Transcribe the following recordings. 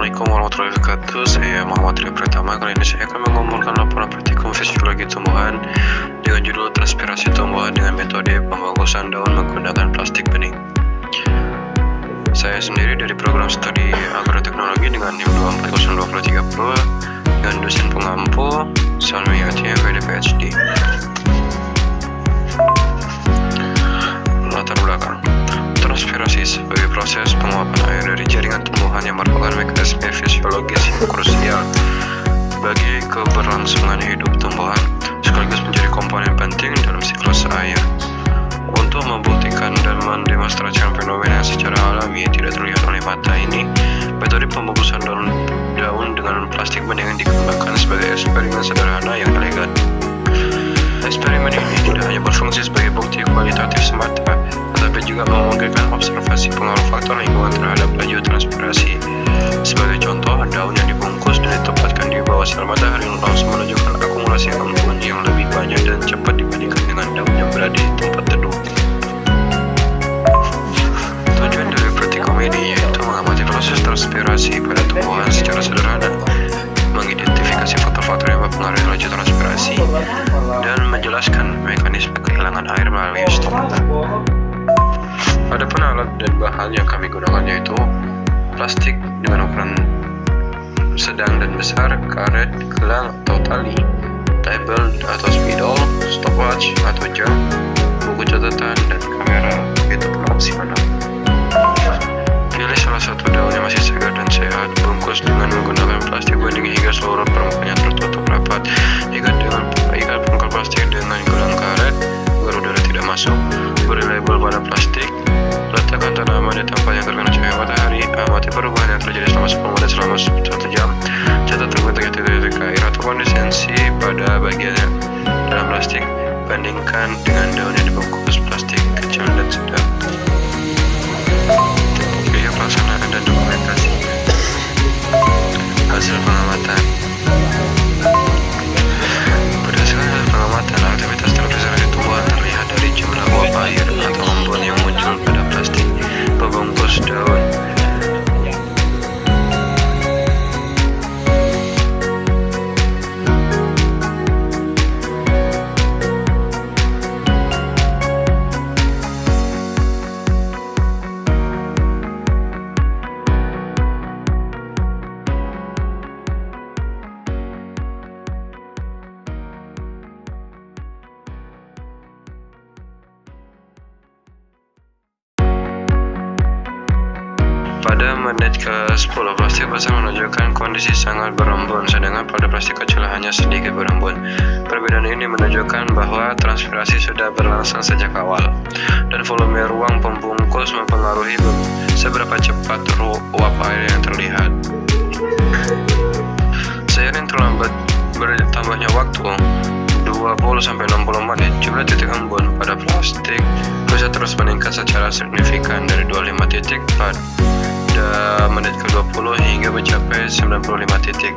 Assalamualaikum warahmatullahi wabarakatuh. Saya Muhammad Ria Pratama. Kali ini saya akan mengumpulkan laporan praktikum fisiologi tumbuhan dengan judul transpirasi tumbuhan dengan metode pembungkusan daun menggunakan plastik bening. Saya sendiri dari program studi agroteknologi dengan NIM 240230 dengan dosen pengampu Salmi Atia PD PhD. Latar belakang. Transpirasi sebagai proses penguapan air dari jaringan tumbuhan yang merupakan mekanisme fisiologis yang krusial bagi keberlangsungan hidup tumbuhan, sekaligus menjadi komponen penting dalam siklus air. Untuk membuktikan dan mendemonstrasikan fenomena yang secara alami tidak terlihat oleh mata ini, metode pembungkusan daun dengan plastik bening dikembangkan sebagai eksperimen sederhana yang elegan. Eksperimen ini tidak hanya berfungsi sebagai bukti kualitatif semata, tetapi juga memungkinkan observasi pengaruh faktor lingkungan terhadap laju transpirasi. Sebagai contoh, daun yang dibungkus dan ditempatkan di bawah sinar matahari langsung menunjukkan akumulasi embun yang lebih banyak dan cepat dibandingkan dengan daun yang berada di tempat teduh. Tujuan dari praktikum ini yaitu mengamati proses transpirasi pada tumbuhan secara sederhana, mengidentifikasi faktor-faktor yang mempengaruhi laju transpirasi, dan menjelaskan mekanisme kehilangan air melalui stomata. Adapun alat dan bahan yang kami gunakan yaitu plastik dengan ukuran sedang dan besar, karet, gelang atau tali, label atau spidol, stopwatch atau jam, buku catatan, dan kamera itu pun opsional. Pilih salah satu daun yang masih segar dan sehat, bungkus dengan menggunakan plastik bening hingga seluruh permukaannya tertutup rapat. Ikat pengkal plastik dengan gelang karet agar udara tidak masuk. Beri label pada plastik. Letakkan tanaman di tempat yang terkena cahaya matahari. Amati perubahan yang terjadi selama 10 menit selama 1 jam. Catat titik-titik air atau kondensensi pada bagiannya dalam plastik. Bandingkan dengan daun yang dibungkus plastik kecil dan sedang. Biaya pelaksanaan dan dokumentasi. Hasil pengamatan. Berdasarkan hasil pengamatan, aktivitas transpirasi tumbuhan terlihat dari jumlah uap air atau embun yang muncul pada plastik pembungkus daun. Pada menit ke-10, plastik besar menunjukkan kondisi sangat berembun, sedangkan pada plastik kecil hanya sedikit berembun. Perbedaan ini menunjukkan bahwa transpirasi sudah berlangsung sejak awal, dan volume ruang pembungkus mempengaruhi seberapa cepat uap air yang terlihat. Seiring terlambat bertambahnya waktu, 20-60 menit, jumlah titik embun pada plastik bisa terus meningkat secara signifikan dari 25 titik pada menit ke-20 hingga mencapai 95 titik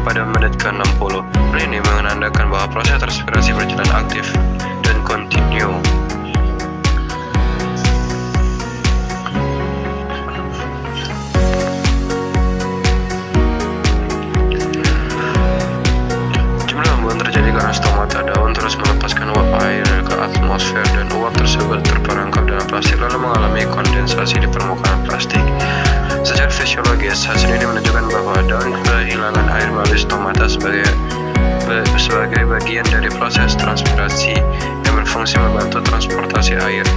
pada menit ke-60. Ini menandakan bahwa proses transpirasi berjalan aktif dan kontinu. Jumlah embun terjadi karena stomata daun terus melepaskan uap air ke atmosfer, dan uap tersebut terperangkap dalam plastik lalu mengalami kondensasi di permukaan plastik. Secara fisiologis, hasil ini menunjukkan bahwa daun kehilangan air melalui stomata sebagai bagian dari proses transpirasi yang berfungsi membantu transportasi air,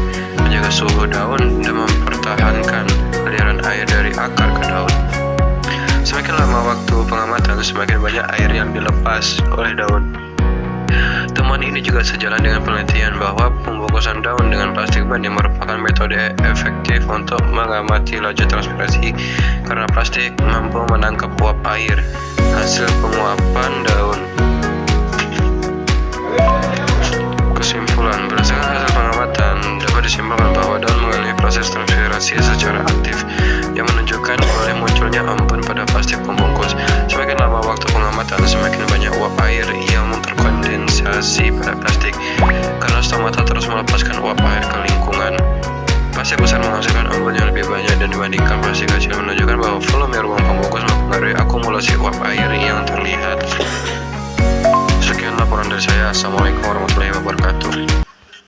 menjaga suhu daun, dan mempertahankan aliran air dari akar ke daun. Semakin lama waktu pengamatan, semakin banyak air yang dilepas oleh daun. Temuan ini juga sejalan dengan penelitian bahwa pembungkusan daun dengan plastik bening merupakan metode efektif untuk mengamati laju transpirasi karena plastik mampu menangkap uap air hasil penguapan daun. Kesimpulan, berdasarkan hasil pengamatan dapat disimpulkan bahwa daun mengalami proses transpirasi secara aktif yang menunjukkan oleh munculnya embun pada plastik pembungkus. Semakin lama waktu pengamatan, semakin banyak uap air yang terkondensasi pada plastik karena stomata terus melepaskan uap air ke lingkungan. Plastik besar menghasilkan embun yang lebih banyak dan dibandingkan plastik kecil menunjukkan bahwa volume ruang pembungkus sirkulasi uap air yang terlihat. Sekian laporan dari saya. Assalamualaikum warahmatullahi wabarakatuh.